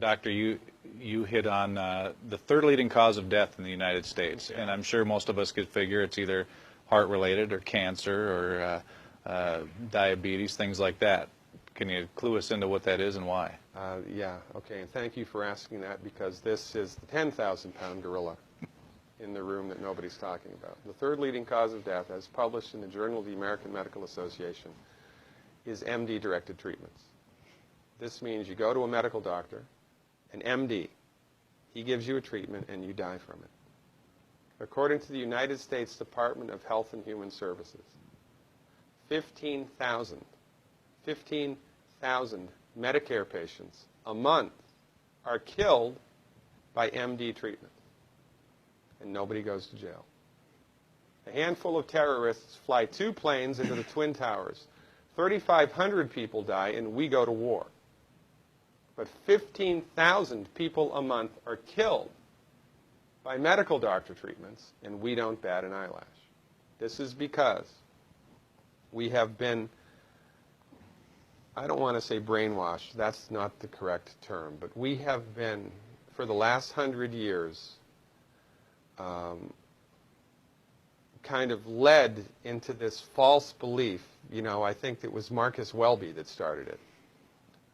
Doctor, you hit on the third leading cause of death in the United States, and I'm sure most of us could figure it's either heart-related or cancer or diabetes, things like that. Can you clue us into what that is and why? Yeah, okay, and thank you for asking that, because this is the 10,000-pound gorilla in the room that nobody's talking about. The third leading cause of death, as published in the Journal of the American Medical Association, is MD-directed treatments. This means you go to a medical doctor, an MD. He gives you a treatment and you die from it. According to the United States Department of Health and Human Services, 15,000 Medicare patients a month are killed by MD treatment, and nobody goes to jail. A handful of terrorists fly 2 planes into the Twin Towers. 3,500 people die, and we go to war. But 15,000 people a month are killed by medical doctor treatments, and we don't bat an eyelash. This is because we have been, I don't want to say brainwashed, that's not the correct term, but we have been, for the last 100 years, kind of led into this false belief. You know, I think it was Marcus Welby that started it,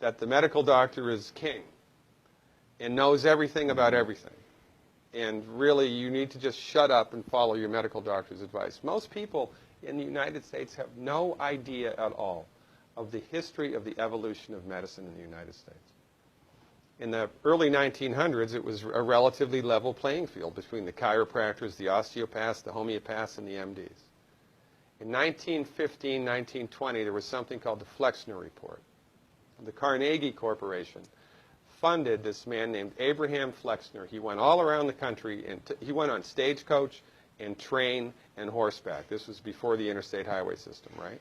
that the medical doctor is king and knows everything about everything. And really, you need to just shut up and follow your medical doctor's advice. Most people in the United States have no idea at all of the history of the evolution of medicine in the United States. In the early 1900s, it was a relatively level playing field between the chiropractors, the osteopaths, the homeopaths, and the MDs. In 1915, 1920, there was something called the Flexner Report. The Carnegie Corporation funded this man named Abraham Flexner. He went all around the country, and he went on stagecoach and train and horseback. This was before the interstate highway system, right?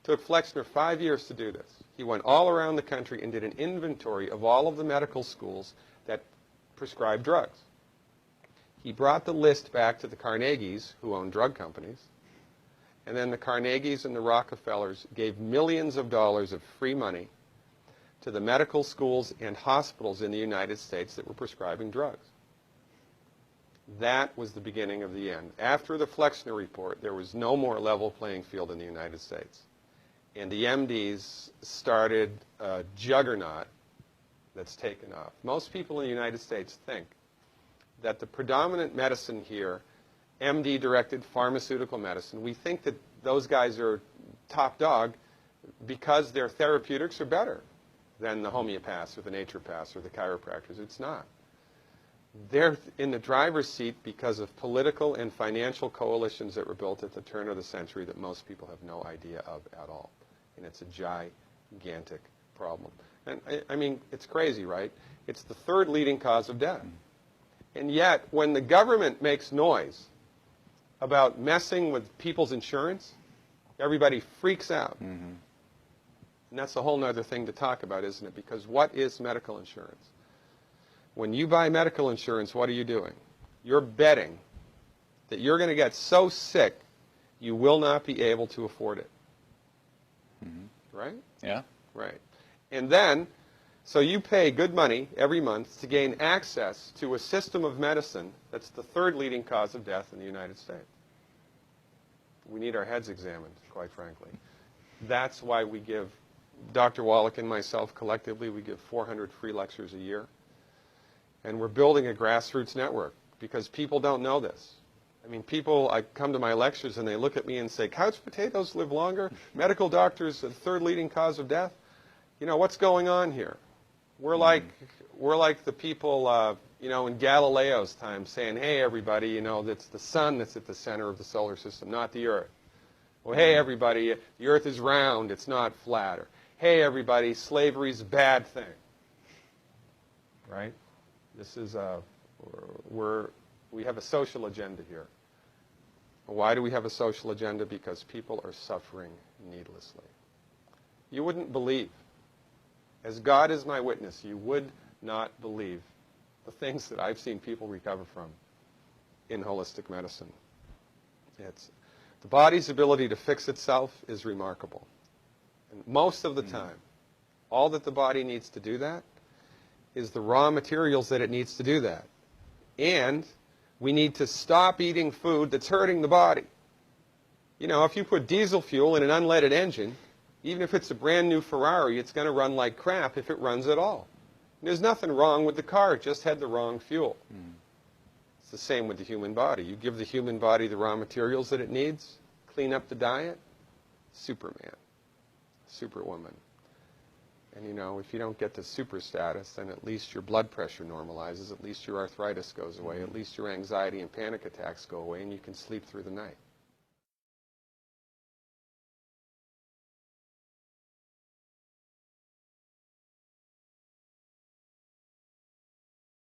Took Flexner 5 years to do this. He went all around the country and did an inventory of all of the medical schools that prescribed drugs. He brought the list back to the Carnegies, who owned drug companies, and then the Carnegies and the Rockefellers gave millions of dollars of free money to the medical schools and hospitals in the United States that were prescribing drugs. That was the beginning of the end. After the Flexner Report, there was no more level playing field in the United States. And the MDs started a juggernaut that's taken off. Most people in the United States think that the predominant medicine here, MD-directed pharmaceutical medicine, we think that those guys are top dog because their therapeutics are better than the homeopaths or the naturopaths or the chiropractors. It's not. They're in the driver's seat because of political and financial coalitions that were built at the turn of the century that most people have no idea of at all. And it's a gigantic problem. And I mean, it's crazy, right? It's the third leading cause of death. And yet, when the government makes noise about messing with people's insurance, everybody freaks out. Mm-hmm. And that's a whole other thing to talk about, isn't it? Because what is medical insurance? When you buy medical insurance, what are you doing? You're betting that you're going to get so sick you will not be able to afford it. Mm-hmm. Right? Yeah. Right. And then, so you pay good money every month to gain access to a system of medicine that's the third leading cause of death in the United States. We need our heads examined, quite frankly. That's why we give, Dr. Wallach and myself collectively, we give 400 free lectures a year. And we're building a grassroots network because people don't know this. I mean, people, I come to my lectures and they look at me and say, couch potatoes live longer? Medical doctors, the third leading cause of death? You know, what's going on here? We're like the people, you know, in Galileo's time saying, hey, everybody, you know, it's the sun that's at the center of the solar system, not the Earth. Well, hey, everybody, the Earth is round, it's not flat. Or, hey, everybody, slavery's a bad thing. Right? This is we have a social agenda here. Why do we have a social agenda? Because people are suffering needlessly. You wouldn't believe, as God is my witness, you would not believe the things that I've seen people recover from in holistic medicine. The body's ability to fix itself is remarkable. And most of the time, all that the body needs to do that is the raw materials that it needs to do that. And we need to stop eating food that's hurting the body. You know, if you put diesel fuel in an unleaded engine, even if it's a brand new Ferrari, it's going to run like crap if it runs at all. And there's nothing wrong with the car, it just had the wrong fuel. It's the same with the human body. You give the human body the raw materials that it needs, clean up the diet, Superman, Superwoman. And you know, if you don't get to super status, then at least your blood pressure normalizes, at least your arthritis goes away, at least your anxiety and panic attacks go away, and you can sleep through the night.